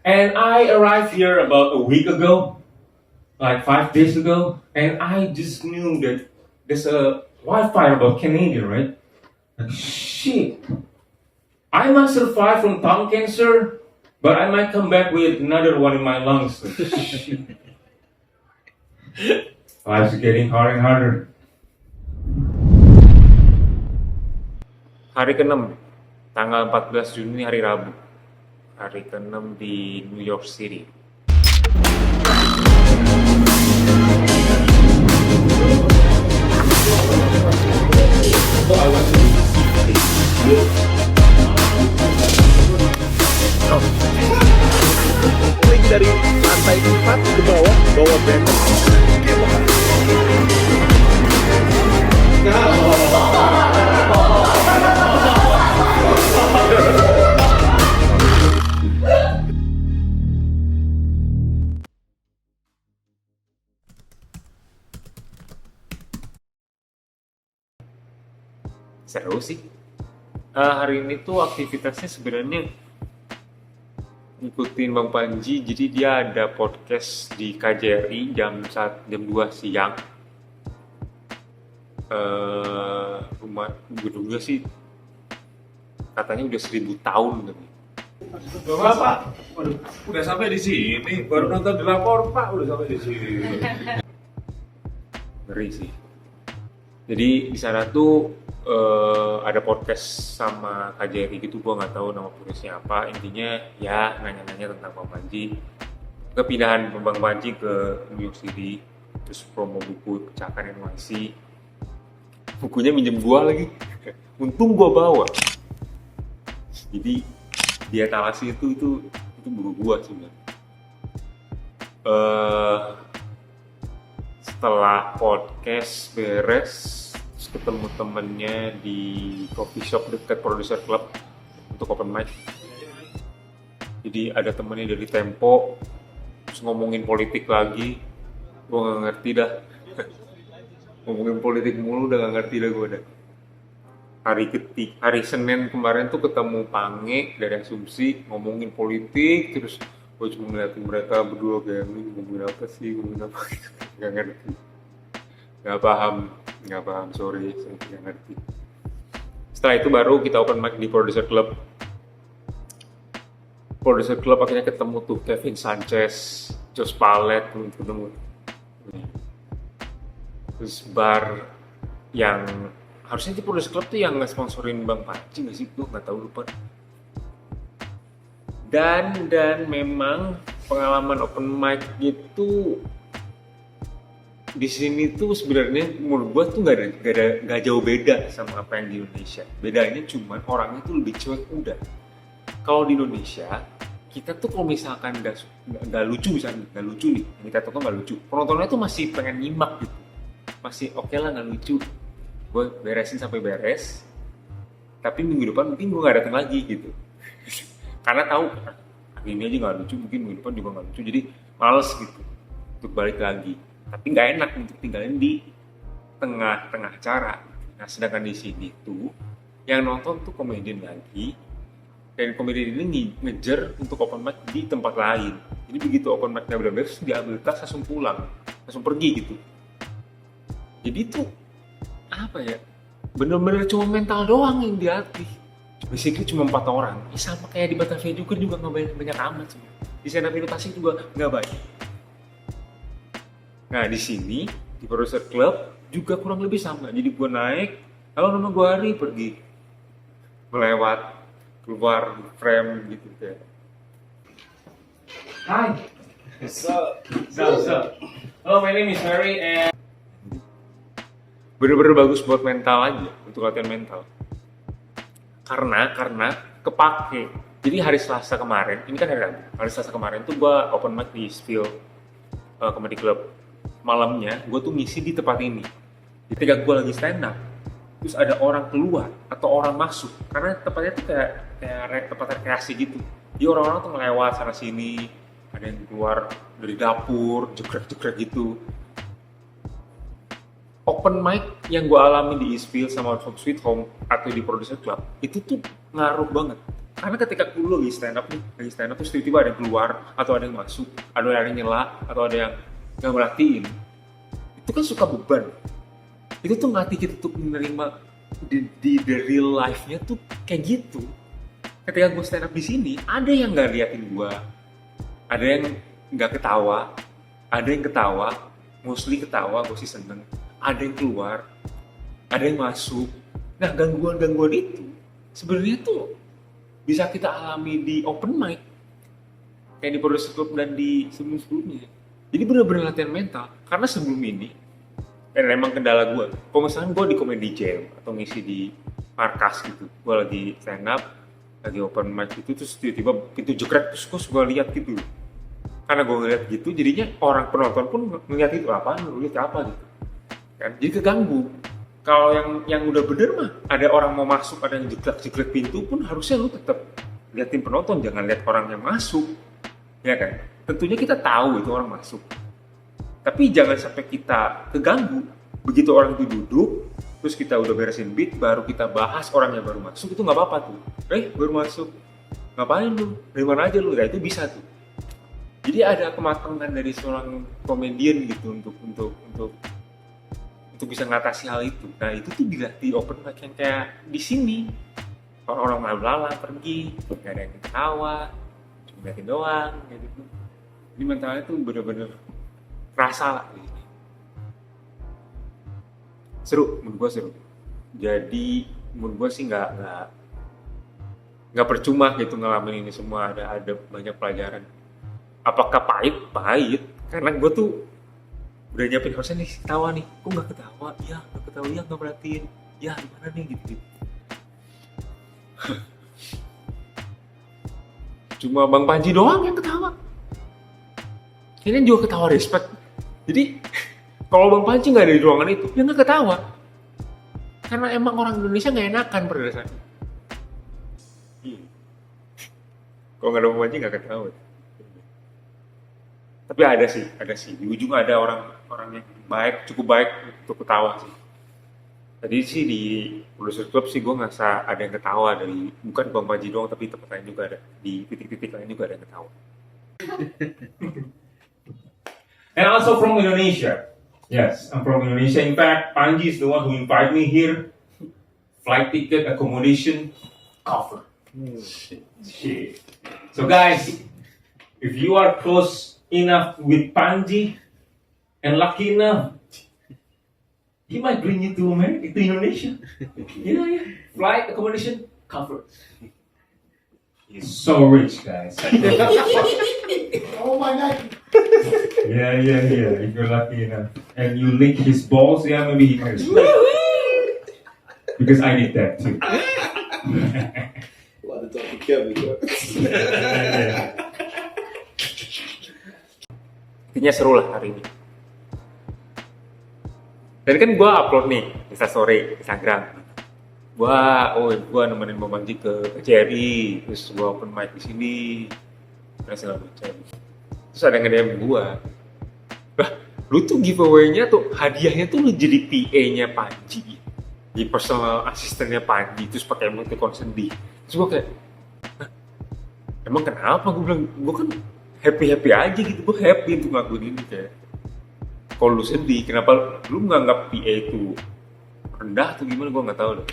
And I arrived here about a week ago, like 5 days ago, and I just knew that there's a wildfire about Canada, right? Like, shit, I might survive from tongue cancer, but I might come back with another one in my lungs. Like, shit. Life's getting harder and harder. Hari ke-6, tanggal 14 Juni hari Rabu. Hari ke-6 di New York City. Link dari lantai 4 ke bawah, bawa banner. Seru sih. Hari ini tuh aktivitasnya sebenarnya ngikutin Bang Panji, jadi dia ada podcast di KJRI jam 2 siang. Rumah gedungnya sih katanya udah 1000 tahun gitu. Bapak, waduh, udah sampai di sini, baru nonton di lapor Pak, udah sampai di sini. Ngeri sih. Jadi di sana tuh ada podcast sama KJRI gitu, gua nggak tahu nama podcastnya apa. Intinya ya nanya-nanya tentang Bang Panji, kepindahan Bang Panji ke New York City, terus promo buku Pecahkan NYC. Bukunya minjem gua lagi, untung gua bawa. Jadi dia talasi itu buku gua sebenarnya. Setelah podcast beres, terus ketemu temennya di coffee shop dekat Producer Club untuk open mic. Jadi ada temennya dari Tempo, terus ngomongin politik lagi. Gue nggak ngerti dah. Ngomongin politik mulu udah nggak ngerti dah gue dah. Hari Senin kemarin tuh ketemu Pange dari Asumsi, ngomongin politik, terus gue cuma ngeliatin mereka berdua kayak ngomongin apa sih, ngomongin apa gitu. Nggak ngerti, nggak paham, sorry, saya nggak ngerti. Setelah itu baru kita open mic di Producer Club. Producer Club akhirnya ketemu tuh Kevin Sanchez, Josh Palet, ketemu. Terus bar yang harusnya di Producer Club tuh yang nge-sponsorin Bang Panji nggak sih? Gue nggak tahu, lupa. Dan memang pengalaman open mic itu di sini tuh sebenarnya menurut gue tuh nggak jauh beda sama apa yang di Indonesia. Bedanya cuma orangnya tuh lebih cuek udah. Kalau di Indonesia kita tuh kalau misalkan nggak lucu, misalnya nggak lucu nih, yang kita tahu nggak lucu, penontonnya tuh masih pengen nyimak gitu, masih oke lah nggak lucu, gue beresin sampai beres, tapi minggu depan mungkin gue nggak datang lagi gitu. Karena tahu hari ini aja nggak lucu, mungkin minggu depan juga nggak lucu, jadi males gitu untuk balik lagi. Tapi nggak enak untuk tinggalin di tengah-tengah acara. Nah sedangkan di sini tuh yang nonton tuh komedian lagi, dan komedian ini ngejar untuk open mic di tempat lain. Jadi begitu open mic-nya udah beres, diambil tas langsung pulang, langsung pergi gitu. Jadi tuh apa ya, bener-bener cuma mental doang yang dilatih. Basically cuma 4 orang. Sama kayak di Batavia juga nggak banyak amat sih. Di stand up imitasi juga nggak banyak. Nah di sini di Producer Club juga kurang lebih sama. Jadi gue naik, halo nama gue Ari, pergi melewat keluar frame gitu kayak. Hi. So. Hello, my name is Harry and bener-bener bagus buat mental aja, untuk latihan mental. Karena kepake. Jadi hari Selasa kemarin, ini kan hari Rabu. Hari Selasa kemarin tuh gue open mic di Spill Comedy Club. Malamnya gue tuh ngisi di tempat ini. Ketika gue lagi stand up, terus ada orang keluar atau orang masuk, karena tempatnya tuh kayak tempat rekreasi gitu. Jadi orang-orang tuh ngelewat sana sini, ada yang keluar dari dapur, jekrek gitu. Open mic yang gue alami di Eastfield sama Sweet Home atau di Producer Club itu tuh ngaruh banget. Karena ketika lu lagi stand up terus tiba-tiba ada yang keluar atau ada yang masuk, ada yang nyela atau ada yang nggak merhatiin, itu kan suka beban. Itu tuh ngelatih kita untuk menerima di the real life-nya tuh kayak gitu. Ketika gue stand up di sini, ada yang nggak liatin gue, ada yang nggak ketawa, ada yang ketawa, mostly ketawa, gue sih seneng. Ada yang keluar, ada yang masuk. Nah, gangguan-gangguan itu sebenarnya tuh bisa kita alami di open mic, kayak di Producer Club dan di sebelum-sebelumnya. Jadi benar-benar latihan mental. Karena sebelum ini, dan emang kendala gue, kalau misalnya gue di comedy jam atau ngisi di markas gitu, gue lagi stand up, lagi open mic gitu, terus tiba-tiba pintu jekrek, terus gue suka lihat gitu. Karena gue ngeliat gitu, jadinya orang penonton pun ngeliat itu, apaan, lu lihat apa gitu kan, jadi keganggu. Kalau yang udah bener mah, ada orang mau masuk, ada yang jeklek pintu pun harusnya lu tetap liatin penonton, jangan lihat orang yang masuk, ya kan? Tentunya kita tahu itu orang masuk, tapi jangan sampai kita keganggu. Begitu orang itu duduk, terus kita udah beresin beat, baru kita bahas orang yang baru masuk, itu nggak apa-apa tuh. Baru masuk, ngapain lu? Dari mana aja lu? Nah itu bisa tuh. Jadi ada kematangan dari seorang komedian gitu untuk bisa ngatasi hal itu. Nah itu tuh dilatih open mic yang kayak di sini. Orang-orang lalu-lalang pergi, nggak ada yang ketawa, cuma liatin doang, kayak gitu. Jadi mentalnya tuh bener-bener kerasa lah. Seru, menurut gue seru. Jadi menurut gue sih nggak percuma gitu ngalamin ini semua. Ada banyak pelajaran. Apakah pahit? Karena gue tuh udah nyiapin harusnya nih ketawa nih, kok nggak ketawa? Ya nggak ketawa, ya nggak perhatiin, ya gimana nih gitu. Cuma Bang Panji doang yang ketawa. Ini juga ketawa respect. Jadi kalau Bang Panji nggak ada di ruangan itu, dia nggak ketawa. Karena emang orang Indonesia nggak enakan pada dasarnya. Kalau nggak ada Bang Panji nggak ketawa. Tapi ada sih. Di ujung ada orang yang cukup baik untuk ketawa sih. Tadi sih di Producer Club sih gue ngerasa ada yang ketawa dari, bukan Bang Panji doang, tapi tempat lain juga ada. Di titik-titik lain juga ada yang ketawa. And also from Indonesia. Yes, I'm from Indonesia. In fact, Panji is the one who invited me here. Flight ticket, accommodation, cover. Shit. So guys, if you are close enough with Panji and lucky enough, he might bring you to Indonesia. Yeah. Flight, accommodation, covered. He's so rich, guys. Oh my God. Yeah. If you're lucky enough, and you lick his balls, yeah, maybe he can. Because I did that too. Wah, itu topiknya gitu. Intinya seru lah hari ini. Dan kan gue upload nih Instastory, Instagram. Gue nemenin Bang Panji ke CRI, terus gue open mic di sini, dan segala macam. Terus ada yang nge-DM gue, lah, lu tuh giveaway-nya tuh hadiahnya tuh lu jadi PA-nya Panji, jadi personal asistennya Panji, terus pakai emoticon sedih. Terus gue kayak, emang kenapa? Gue bilang, gue kan happy aja gitu, gue happy untuk ngelakuin ini kayak. Kalau lu sedih, kenapa lu nganggap PA itu rendah atau gimana? Gue nggak tahu deh.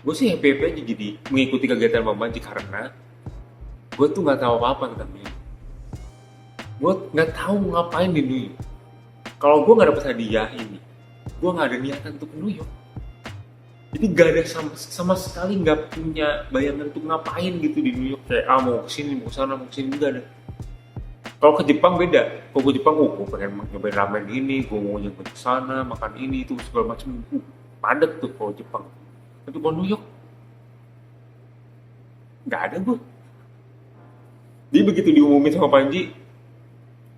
Gue sih happy aja jadi mengikuti kegiatan Bang Panji karena gue tuh nggak tahu apa-apa tentang ini. Gue nggak tahu ngapain di New York. Kalau gue nggak dapet hadiah ini, gue nggak ada niatan untuk ke New York. Jadi gak ada sama sekali nggak punya bayangan untuk ngapain gitu di New York, kayak mau kesini, mau kesana, mau kesini, nggak ada. Kalau ke Jepang beda. Kalau ke Jepang, gue pengen nyobain ramen ini, gue mau nyobain kesana, makan ini, itu segala macam. Padat tuh kalau Jepang. Tapi kalau New York, nggak ada gue. Jadi begitu diumumin sama Panji,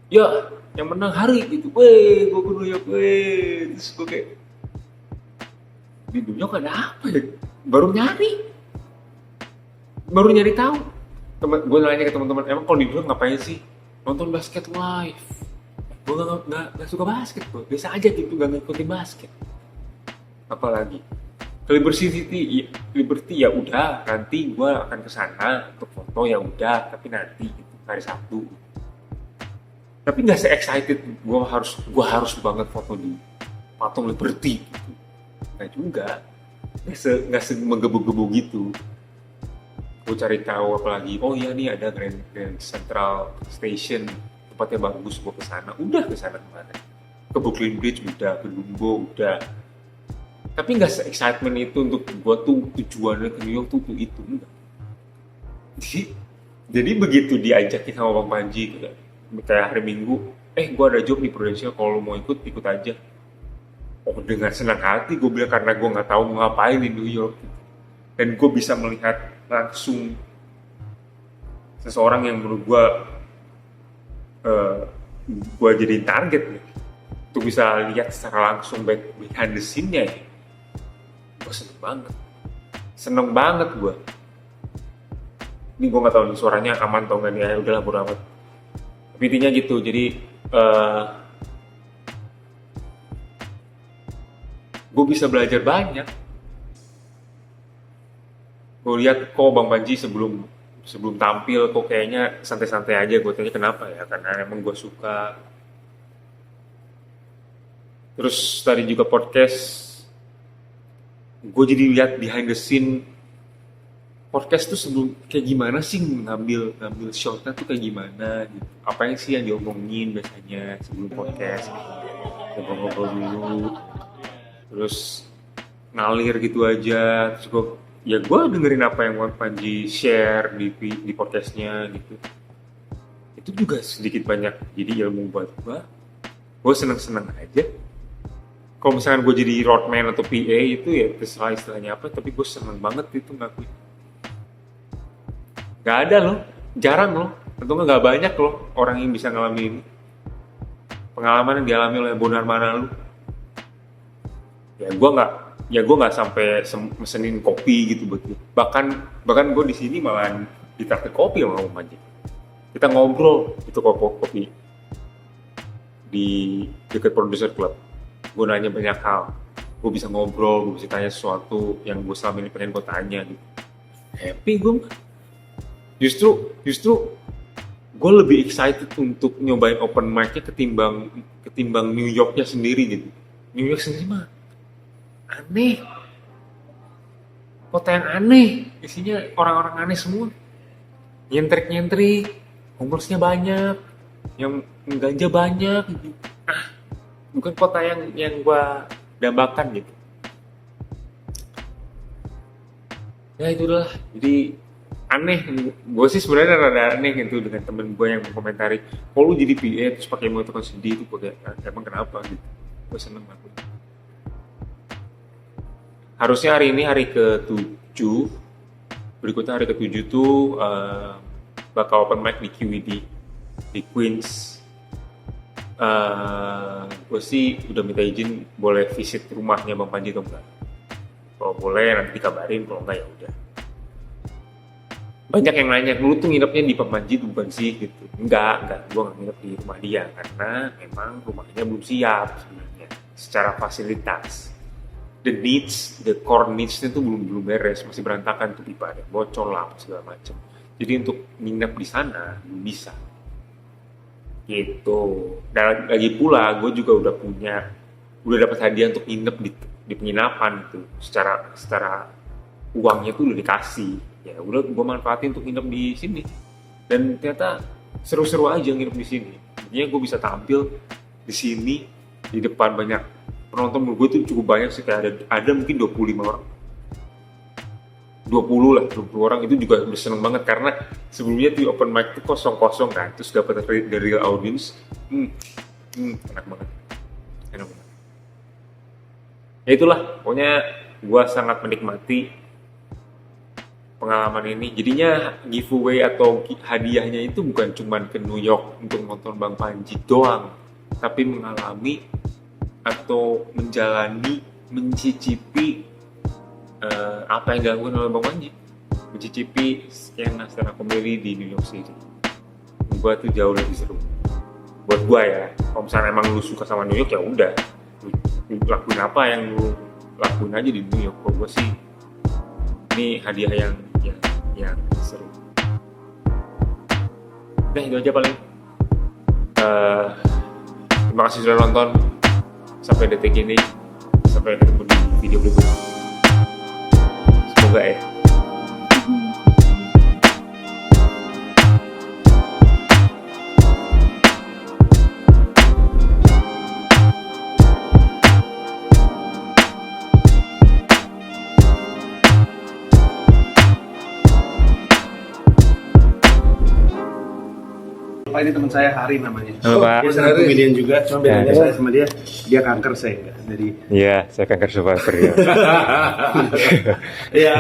ya yang menang Hari gitu, gue ke New York, terus gue kayak, di New York ada apa ya? Baru nyari tahu. Gue nanya ke teman-teman, emang kalau di New York ngapain sih? Nonton basket live. Gue gak suka basket, gue biasa aja gitu, gak ngikutin basket. Apalagi Ke Liberty ya udah, nanti gue akan ke sana untuk foto ya udah, tapi nanti gitu, hari Sabtu. Tapi nggak se-excited gue harus banget foto di patung Liberty gitu. Nggak juga, nggak se menggebu-gebu gitu. Gue cari tahu apalagi, oh iya nih ada Grand Central Station, tempatnya bagus, gue ke sana. Udah ke sana kemarin. Ke Brooklyn Bridge udah, ke Dumbo udah. Tapi nggak se-excitement itu untuk gue tuh tujuannya ke New York tuh itu enggak. Jadi begitu diajakin sama Bang Panji kayak hari Minggu, gue ada job di Prudential, kalau mau ikut aja. Oh, dengan senang hati gue bilang, karena gue nggak tahu mau ngapain di New York, dan gue bisa melihat langsung seseorang yang menurut gue jadi target nih, untuk bisa lihat secara langsung behind the scene-nya ya. Gue seneng banget gue. Ini gue nggak tahu nih suaranya aman atau nggak nih, ya udahlah bodo amat. Tapi intinya gitu, jadi gue bisa belajar banyak. Gue lihat kok Bang Panji sebelum tampil kok kayaknya santai-santai aja. Gue tanya kenapa ya, karena emang gue suka. Terus tadi juga podcast, gue jadi lihat behind the scene podcast tuh sebelum kayak gimana sih, ngambil shotnya tuh kayak gimana gitu. Apa yang sih yang diomongin biasanya sebelum podcast, ngobrol-ngobrol dulu, terus ngalir gitu aja. Terus gue dengerin apa yang Bang Panji share di podcastnya gitu. Itu juga sedikit banyak jadi ilmu buat gue seneng-seneng aja. Kalau misalkan gue jadi roadman atau PA itu ya terserah istilahnya apa, tapi gue seneng banget itu ngakuin. Gak ada loh, jarang loh, tentu gak banyak loh orang yang bisa ngalamin ini. Pengalaman yang dialami oleh Bonar Manalu. Ya gue nggak sampai mesenin kopi gitu buat gue. Bahkan gue di sini malah ditraktir kopi sama Om Panji. Kita ngobrol itu kopi di dekat Producer Club. Gue nanya banyak hal, gue bisa ngobrol, gue bisa tanya sesuatu yang gue selama ini pengen gue tanya gitu. Happy gue. Justru gue lebih excited untuk nyobain open mic-nya ketimbang New York-nya sendiri gitu. New York sendiri mah aneh, kota yang aneh, isinya orang-orang aneh semua, nyentrik, homeless-nya banyak, yang ganja banyak gitu. Bukan kota yang gue dambakan gitu. Ya itulah, jadi aneh. Gue sih sebenarnya rada aneh gitu dengan temen gue yang mengomentari, kalau lu jadi PA terus pakai motor sedih itu emang kenapa gitu. Gue seneng banget. Harusnya hari ini hari ke-7, berikutnya hari ke-7 tuh bakal open mic di QED di Queens. Gue sih udah minta izin boleh visit rumahnya Bang Panji atau enggak. Kalau boleh nanti dikabarin, kalau enggak ya udah. Banyak yang nanya, lu tuh nginepnya di Bang Panji bukan sih gitu. Enggak, gue nggak nginep di rumah dia karena memang rumahnya belum siap sebenarnya secara fasilitas. The core needs-nya tuh belum beres, masih berantakan tuh, pipa ada bocor lah segala macem. Jadi untuk nginep di sana belum bisa. Gitu. Dan lagi pula gue juga udah dapat hadiah untuk nginep di penginapan tuh, secara uangnya tuh udah dikasih. Ya udah gue manfaatin untuk nginep di sini, dan ternyata seru-seru aja nginep di sini. Jadinya gue bisa tampil di sini di depan banyak penonton. Menurut gue tuh cukup banyak sih, kayak ada mungkin 25 orang. 20 orang itu juga udah seneng banget, karena sebelumnya di open mic tuh kosong kan, terus dapat dari real audience. Enak banget. Ya itulah, pokoknya gue sangat menikmati pengalaman ini. Jadinya giveaway atau hadiahnya itu bukan cuma ke New York untuk nonton Bang Panji doang, tapi mengalami atau mencicipi apa yang dilakukan oleh Bang Panji, mencicipi skena komedi di New York City. Gua tuh jauh lebih seru buat gua ya. Kalau misalnya emang lu suka sama New York, ya udah lu lakuin apa yang lu lakuin aja di New York. Kalau gue sih ini hadiah yang seru. Nah itu aja paling. Terima kasih sudah nonton sampai detik ini. Sampai ketemu di video berikutnya. Semoga ya. Pak, ini teman saya Hari namanya. Halo, Pak. Dia seorang komedian juga, cuma bedanya saya sama dia kanker, saya enggak. Jadi Iya, saya kanker survivor ya. ya